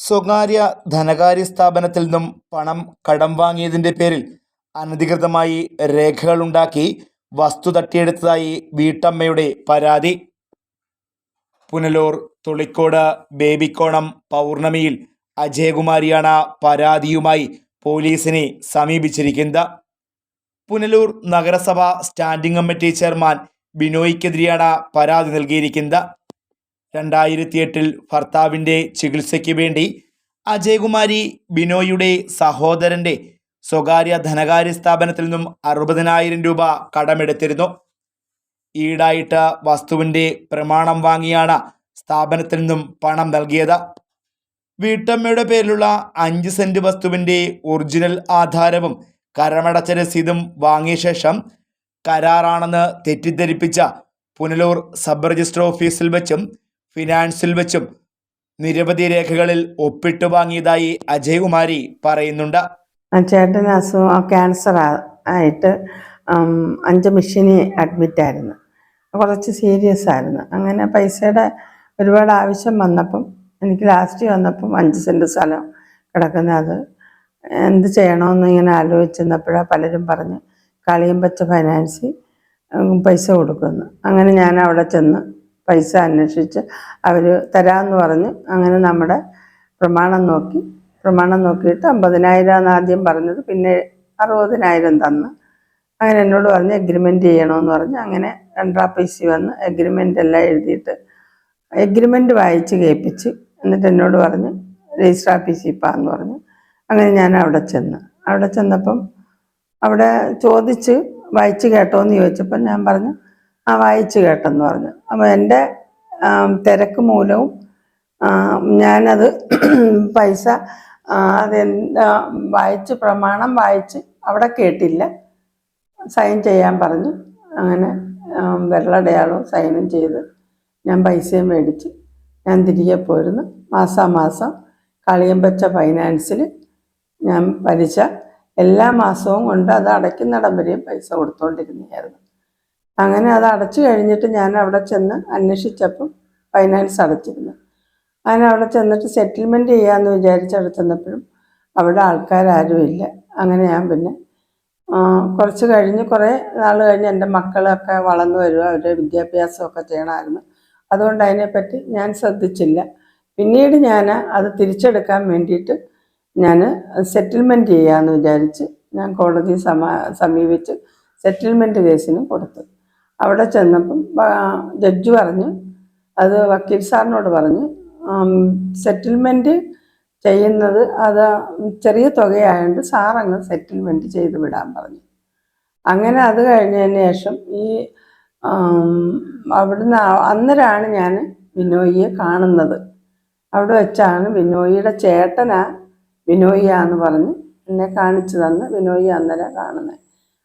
സ്വകാര്യ ധനകാര്യ സ്ഥാപനത്തിൽ നിന്നും പണം കടം വാങ്ങിയതിന്റെ പേരിൽ അനധികൃതമായി രേഖകളുണ്ടാക്കി വസ്തു തട്ടിയെടുത്തതായി വീട്ടമ്മയുടെ പരാതി. പുനലൂർ തുളിക്കോട് ബേബിക്കോണം പൗർണമിയിൽ അജയകുമാരിയാണ് പരാതിയുമായി പോലീസിനെ സമീപിച്ചിരിക്കുന്നത്. പുനലൂർ നഗരസഭ സ്റ്റാൻഡിംഗ് കമ്മിറ്റി ചെയർമാൻ ബിനോയിക്കെതിരെയാണ് പരാതി നൽകിയിരിക്കുന്നത്. 2008 ഭർത്താവിൻ്റെ ചികിത്സയ്ക്ക് വേണ്ടി അജയകുമാരി ബിനോയിയുടെ സഹോദരൻ്റെ സ്വകാര്യ ധനകാര്യ സ്ഥാപനത്തിൽ നിന്നും 60,000 രൂപ കടമെടുത്തിരുന്നു. ഈടായിട്ട് വസ്തുവിൻ്റെ പ്രമാണം വാങ്ങിയാണ് സ്ഥാപനത്തിൽ നിന്നും പണം നൽകിയത്. വീട്ടമ്മയുടെ പേരിലുള്ള 5 സെന്റ് വസ്തുവിൻ്റെ ഒറിജിനൽ ആധാരവും കരമടച്ച രസീതും വാങ്ങിയ ശേഷം കരാറാണെന്ന് തെറ്റിദ്ധരിപ്പിച്ച പുനലൂർ സബ് രജിസ്റ്റർ ഓഫീസിൽ വെച്ചും ഫിനാൻസിൽ വെച്ചും നിരവധി രേഖകളിൽ ഒപ്പിട്ട് വാങ്ങിയതായി അജയകുമാരി പറയുന്നുണ്ട്. ചേട്ടന് അസുഖം ക്യാൻസർ ആയിട്ട് 5 മെഷീന് അഡ്മിറ്റായിരുന്നു. കുറച്ച് സീരിയസ് ആയിരുന്നു. അങ്ങനെ പൈസയുടെ ഒരുപാട് ആവശ്യം വന്നപ്പം എനിക്ക് ലാസ്റ്റ് വന്നപ്പം 5 സെന്റ് സ്ഥലം കിടക്കുന്നത് അത് എന്ത് ചെയ്യണമെന്ന് ഇങ്ങനെ ആലോചിച്ചിരുന്നപ്പോഴാണ് പലരും പറഞ്ഞ് കളിയമ്പച്ച ഫൈനാൻസിൽ പൈസ കൊടുക്കുന്നു. അങ്ങനെ ഞാൻ അവിടെ ചെന്ന് പൈസ അന്വേഷിച്ച് അവർ തരാമെന്ന് പറഞ്ഞ് അങ്ങനെ നമ്മുടെ പ്രമാണം നോക്കിയിട്ട് 50,000 ആദ്യം പറഞ്ഞത്, പിന്നെ 60,000 തന്ന്. അങ്ങനെ എന്നോട് പറഞ്ഞ് എഗ്രിമെൻ്റ് ചെയ്യണമെന്ന് പറഞ്ഞ് അങ്ങനെ രണ്ടാപ്പൈസ വന്ന് എഗ്രിമെൻ്റ് എല്ലാം എഴുതിയിട്ട് എഗ്രിമെൻ്റ് വായിച്ച് കേൾപ്പിച്ച് എന്നിട്ട് എന്നോട് പറഞ്ഞ് രജിസ്റ്റർ ഓഫീസിൽ പോകാമെന്ന് പറഞ്ഞു. അങ്ങനെ ഞാൻ അവിടെ ചെന്നപ്പം അവിടെ ചോദിച്ച് വായിച്ച് കേട്ടോന്ന് ചോദിച്ചപ്പം ഞാൻ പറഞ്ഞു വായിച്ച് കേട്ടെന്ന് പറഞ്ഞു. അപ്പോൾ എൻ്റെ തിരക്ക് മൂലവും ഞാനത് പൈസ വായിച്ച് പ്രമാണം വായിച്ച് അവിടെ കേട്ടില്ല. സൈൻ ചെയ്യാൻ പറഞ്ഞു. അങ്ങനെ വിരലടയാളവും സൈനും ചെയ്ത് ഞാൻ പൈസയും മേടിച്ച് ഞാൻ തിരികെ പോയിരുന്നു. മാസാമാസം കളിയമ്പച്ച ഫൈനാൻസിൽ ഞാൻ പലിശ എല്ലാ മാസവും കൊണ്ട് അത് അടയ്ക്കുന്നിടം വരെയും പൈസ കൊടുത്തുകൊണ്ടിരുന്നതായിരുന്നു. അങ്ങനെ അത് അടച്ചു കഴിഞ്ഞിട്ട് ഞാൻ അവിടെ ചെന്ന് അന്വേഷിച്ചപ്പം ഫൈനാൻസ് അടച്ചിരുന്നു. അങ്ങനെ അവിടെ ചെന്നിട്ട് സെറ്റിൽമെൻറ്റ് ചെയ്യാമെന്ന് വിചാരിച്ച് അവിടെ ചെന്നപ്പോഴും അവിടെ ആൾക്കാരും ഇല്ല. അങ്ങനെ ഞാൻ പിന്നെ കുറേ നാൾ കഴിഞ്ഞ് എൻ്റെ മക്കളൊക്കെ വളർന്നു വരിക, അവരുടെ വിദ്യാഭ്യാസമൊക്കെ ചെയ്യണമായിരുന്നു. അതുകൊണ്ട് അതിനെപ്പറ്റി ഞാൻ ശ്രദ്ധിച്ചില്ല. പിന്നീട് ഞാൻ അത് തിരിച്ചെടുക്കാൻ വേണ്ടിയിട്ട് ഞാൻ സെറ്റിൽമെൻറ്റ് ചെയ്യാമെന്ന് വിചാരിച്ച് ഞാൻ കോടതിയെ സമീപിച്ച് സെറ്റിൽമെൻറ്റ് കേസിന് കൊടുത്തു. അവിടെ ചെന്നപ്പം ജഡ്ജി പറഞ്ഞു, അത് വക്കീൽ സാറിനോട് പറഞ്ഞു, സെറ്റിൽമെൻറ്റ് ചെയ്യുന്നത് അത് ചെറിയ തുകയായതുകൊണ്ട് സാറങ്ങ് സെറ്റിൽമെൻറ്റ് ചെയ്ത് വിടാൻ പറഞ്ഞു. അങ്ങനെ അത് കഴിഞ്ഞതിന് ശേഷം ഈ അവിടുന്ന് അന്നേരമാണ് ഞാൻ ബിനോയിയെ കാണുന്നത്. അവിടെ വെച്ചാണ് ബിനോയിയുടെ ചേട്ടനാ ബിനോയിയാന്ന് പറഞ്ഞ് എന്നെ കാണിച്ചു തന്ന് ബിനോയി അന്നേരം കാണുന്നത്.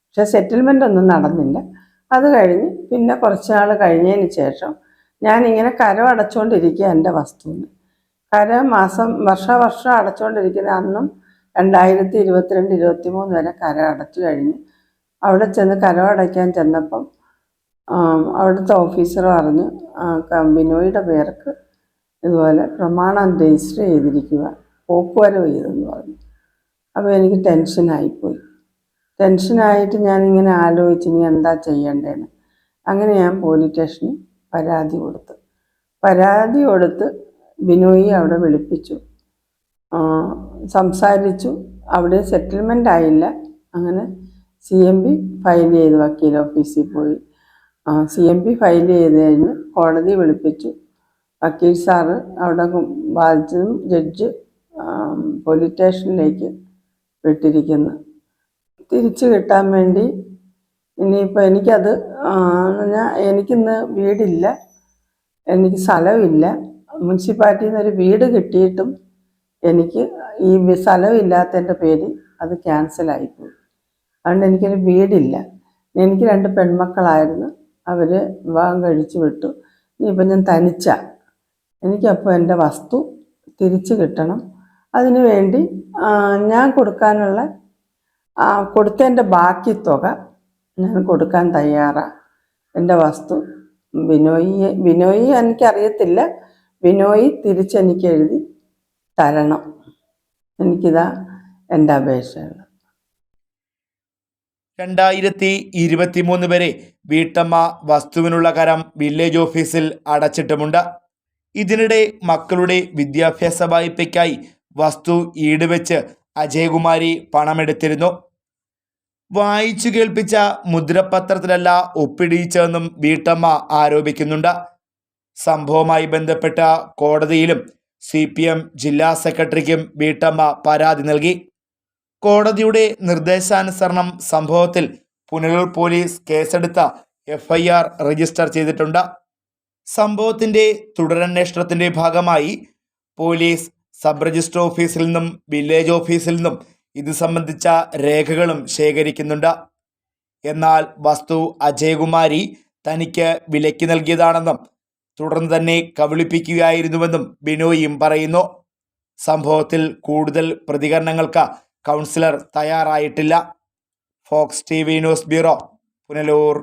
പക്ഷെ സെറ്റിൽമെൻ്റ് ഒന്നും നടന്നില്ല. അത് കഴിഞ്ഞ് പിന്നെ കുറച്ച് നാൾ കഴിഞ്ഞതിന് ശേഷം ഞാനിങ്ങനെ കരം അടച്ചുകൊണ്ടിരിക്കുക എൻ്റെ വസ്തുവിന്. വർഷം അടച്ചുകൊണ്ടിരിക്കുന്ന അന്നും 2022, 2023 വരെ കരം അടച്ചു കഴിഞ്ഞ് അവിടെ ചെന്ന് കരം അടയ്ക്കാൻ ചെന്നപ്പം അവിടുത്തെ ഓഫീസർ പറഞ്ഞു ബിനോയിയുടെ പേർക്ക് ഇതുപോലെ പ്രമാണം രജിസ്റ്റർ ചെയ്തിരിക്കുക, പോക്കുവരവ് ചെയ്തെന്ന് പറഞ്ഞു. അപ്പോൾ എനിക്ക് ടെൻഷനായിട്ട് ഞാനിങ്ങനെ ആലോചിച്ച് ഇനി എന്താ ചെയ്യേണ്ടതെന്ന്. അങ്ങനെ ഞാൻ പോലീസ് സ്റ്റേഷനിൽ പരാതി കൊടുത്ത് ബിനോയി അവിടെ വിളിപ്പിച്ചു, സംസാരിച്ചു. അവിടെ സെറ്റിൽമെൻ്റ് ആയില്ല. അങ്ങനെ CMP ഫയൽ ചെയ്ത് വക്കീൽ ഓഫീസിൽ പോയി CMP ഫയൽ ചെയ്ത് കഴിഞ്ഞ് കോടതി വിളിപ്പിച്ചു. വക്കീൽ സാറ് അവിടെ ബാധിച്ചതും ജഡ്ജ് പോലീസ് സ്റ്റേഷനിലേക്ക് വിട്ടിരിക്കുന്നു. തിരിച്ചു കിട്ടാൻ വേണ്ടി ഇനിയിപ്പോൾ എനിക്കത് എനിക്കിന്ന് വീടില്ല, എനിക്ക് സ്ഥലമില്ല. മുനിസിപ്പാലിറ്റിയിൽ നിന്നൊരു വീട് കിട്ടിയിട്ടും എനിക്ക് ഈ സ്ഥലമില്ലാത്തതിൻ്റെ പേരിൽ അത് ക്യാൻസലായിപ്പോയി. അതുകൊണ്ട് എനിക്കൊരു വീടില്ല. എനിക്ക് 2 പെൺമക്കളായിരുന്നു, അവർ വിവാഹം കഴിച്ചു വിട്ടു. ഇനിയിപ്പോൾ ഞാൻ തനിച്ചാണ്. എനിക്കപ്പോൾ എൻ്റെ വസ്തു തിരിച്ചു കിട്ടണം. അതിനു വേണ്ടി ഞാൻ കൊടുത്തതിൻ്റെ ബാക്കി തുക ഞാൻ കൊടുക്കാൻ തയ്യാറാണ്. എൻ്റെ വസ്തു ബിനോയി എനിക്കറിയത്തില്ല, ബിനോയി തിരിച്ചെനിക്ക് എഴുതി തരണം. എനിക്കിതാ എൻ്റെ അപേക്ഷകൾ. 2023 വരെ വീട്ടമ്മ വസ്തുവിനുള്ള കരം വില്ലേജ് ഓഫീസിൽ അടച്ചിട്ടുമുണ്ട്. ഇതിനിടെ മക്കളുടെ വിദ്യാഭ്യാസ വായ്പയ്ക്കായി വസ്തു ഈടുവെച്ച് അജയകുമാരി പണമെടുത്തിരുന്നു. വായിച്ചു കേൾപ്പിച്ച മുദ്രപത്രത്തിലല്ല ഒപ്പിടിയിച്ചതെന്നും വീട്ടമ്മ ആരോപിക്കുന്നുണ്ട്. സംഭവവുമായി ബന്ധപ്പെട്ട കോടതിയിലും CPM ജില്ലാ സെക്രട്ടറിക്കും വീട്ടമ്മ പരാതി നൽകി. കോടതിയുടെ നിർദ്ദേശാനുസരണം സംഭവത്തിൽ പുനലൂർ പോലീസ് കേസെടുത്ത FIR രജിസ്റ്റർ ചെയ്തിട്ടുണ്ട്. സംഭവത്തിന്റെ തുടരന്വേഷണത്തിന്റെ ഭാഗമായി പോലീസ് സബ് രജിസ്റ്റർ ഓഫീസിൽ നിന്നും വില്ലേജ് ഓഫീസിൽ നിന്നും ഇത് സംബന്ധിച്ച രേഖകളും ശേഖരിക്കുന്നുണ്ട്. എന്നാൽ വസ്തു അജയകുമാരി തനിക്ക് വിലയ്ക്ക് നൽകിയതാണെന്നും തുടർന്ന് തന്നെ കബളിപ്പിക്കുകയായിരുന്നുവെന്നും ബിനോയും പറയുന്നു. സംഭവത്തിൽ കൂടുതൽ പ്രതികരണങ്ങൾക്ക് കൗൺസിലർ തയ്യാറായിട്ടില്ല. Fox TV news bureau, Punalur.